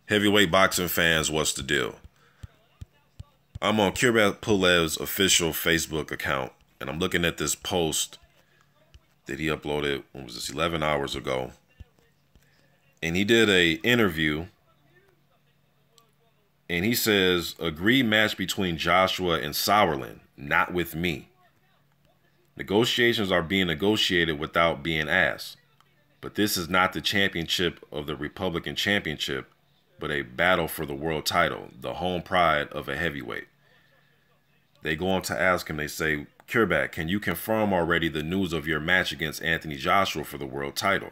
Heavyweight boxing fans, what's the deal? I'm on Pulev's official Facebook account, and I'm looking at this post that he uploaded, when was this, 11 hours ago. And he did a interview, and he says, agreed match between Joshua and Sauerland, not with me. Negotiations are being negotiated without being asked. But this is not the championship of the Republican Championship, but a battle for the world title, the home pride of a heavyweight. They go on to ask him, they say, Kurbak, can you confirm already the news of your match against Anthony Joshua for the world title?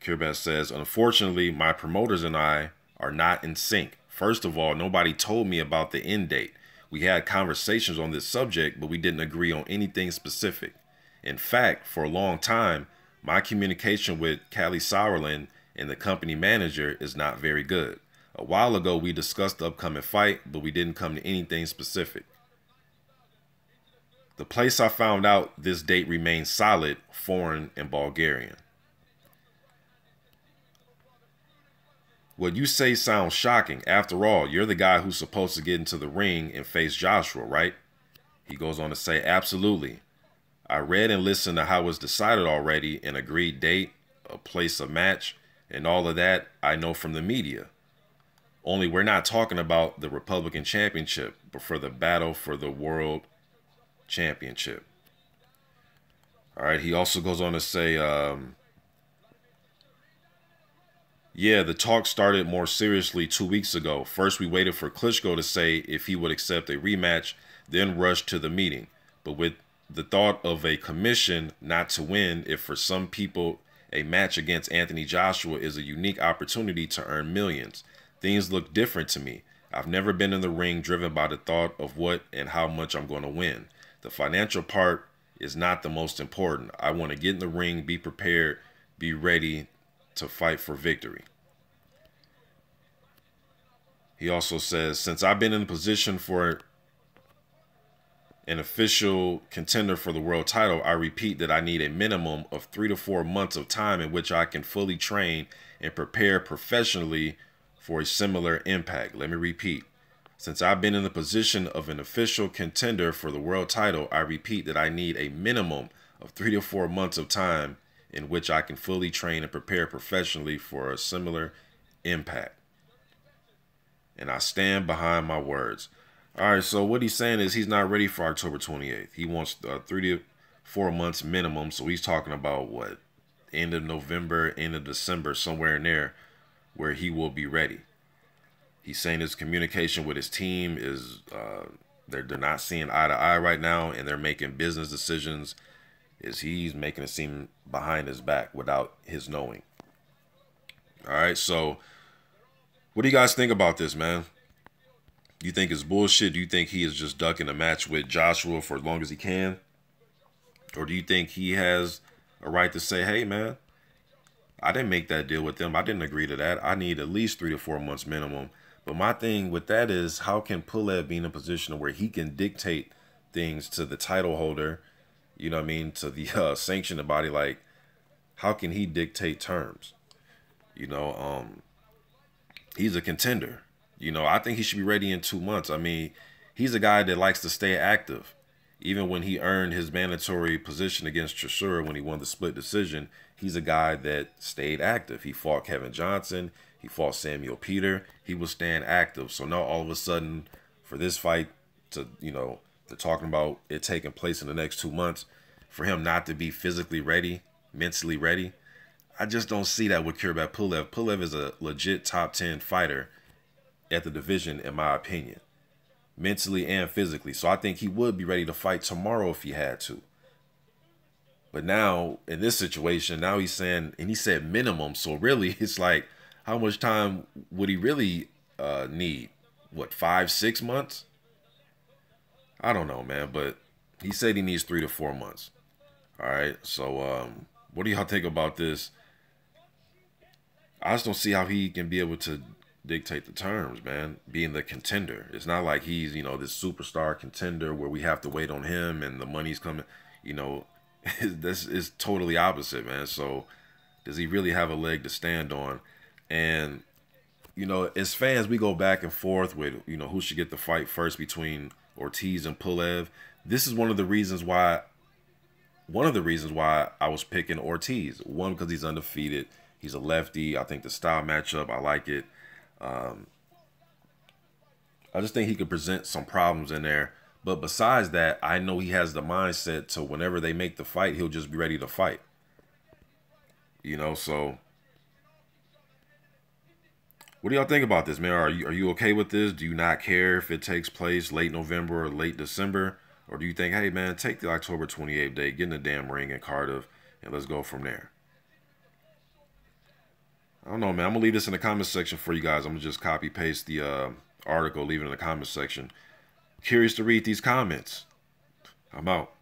Kurbak says, unfortunately, my promoters and I are not in sync. First of all, nobody told me about the end date. We had conversations on this subject, but we didn't agree on anything specific. In fact, for a long time, my communication with Callie Sauerland and the company manager is not very good. A while ago, we discussed the upcoming fight, but we didn't come to anything specific. The place I found out this date remains solid, foreign and Bulgarian. What you say sounds shocking. After all, you're the guy who's supposed to get into the ring and face Joshua, right? He goes on to say, absolutely. I read and listened to how it was decided already, an agreed date, a place, a match, and all of that I know from the media. Only we're not talking about the Republican Championship, but for the battle for the World Championship. All right, he also goes on to say, yeah, the talk started more seriously 2 weeks ago. First, we waited for Klitschko to say if he would accept a rematch, then rushed to the meeting. But with the thought of a commission not to win, if for some people a match against Anthony Joshua is a unique opportunity to earn millions, things look different to me. I've never been in the ring driven by the thought of what and how much I'm going to win. The financial part is not the most important. I want to get in the ring, be prepared, be ready to fight for victory. He also says, since I've been in position for an official contender for the world title, I repeat that I need a minimum of 3 to 4 months of time in which I can fully train and prepare professionally for a similar impact. Let me repeat. Since I've been in the position of an official contender for the world title, I repeat that I need a minimum of 3 to 4 months of time in which I can fully train and prepare professionally for a similar impact. And I stand behind my words. All right, so what he's saying is he's not ready for October 28th. He wants 3 to 4 months minimum. So he's talking about what? End of November, end of December, somewhere in there where he will be ready. He's saying his communication with his team is they're not seeing eye to eye right now, and they're making business decisions as he's making it seem behind his back without his knowing. All right, so what do you guys think about this, man? Do you think it's bullshit? Do you think he is just ducking a match with Joshua for as long as he can? Or do you think he has a right to say, hey, man, I didn't make that deal with them. I didn't agree to that. I need at least 3 to 4 months minimum. But my thing with that is, how can Pulev be in a position where he can dictate things to the title holder, you know what I mean, to the sanctioning body? Like, how can he dictate terms? You know, he's a contender. You know, I think he should be ready in 2 months. I mean, he's a guy that likes to stay active. Even when he earned his mandatory position against Chisora when he won the split decision, he's a guy that stayed active. He fought Kevin Johnson. He fought Samuel Peter. He was staying active. So now all of a sudden, for this fight to, you know, they're talking about it taking place in the next 2 months, for him not to be physically ready, mentally ready, I just don't see that with Kurbak Pulev. Pulev is a legit top 10 fighter at the division, in my opinion, mentally and physically. So I think he would be ready to fight tomorrow if he had to. But now in this situation, now he's saying, and he said minimum. So really it's like, how much time would he really need? What, 5, 6 months? I don't know, man, but he said he needs 3 to 4 months. All right. So what do y'all think about this? I just don't see how he can be able to dictate the terms, man, being the contender. It's not like he's, you know, this superstar contender where we have to wait on him and the money's coming, you know. This is totally opposite, man. So does he really have a leg to stand on? And you know, as fans, we go back and forth with, you know, who should get the fight first between Ortiz and Pulev. This is one of the reasons why I was picking Ortiz. One, because he's undefeated. He's a lefty. I think the style matchup, I like it. I just think he could present some problems in there. But besides that, I know he has the mindset to whenever they make the fight, he'll just be ready to fight. You know, so what do y'all think about this, man? Are you okay with this? Do you not care if it takes place late November or late December? Or do you think, hey, man, take the October 28th date, get in the damn ring in Cardiff, and let's go from there? I don't know, man. I'm going to leave this in the comment section for you guys. I'm going to just copy paste the article, leave it in the comment section. Curious to read these comments. I'm out.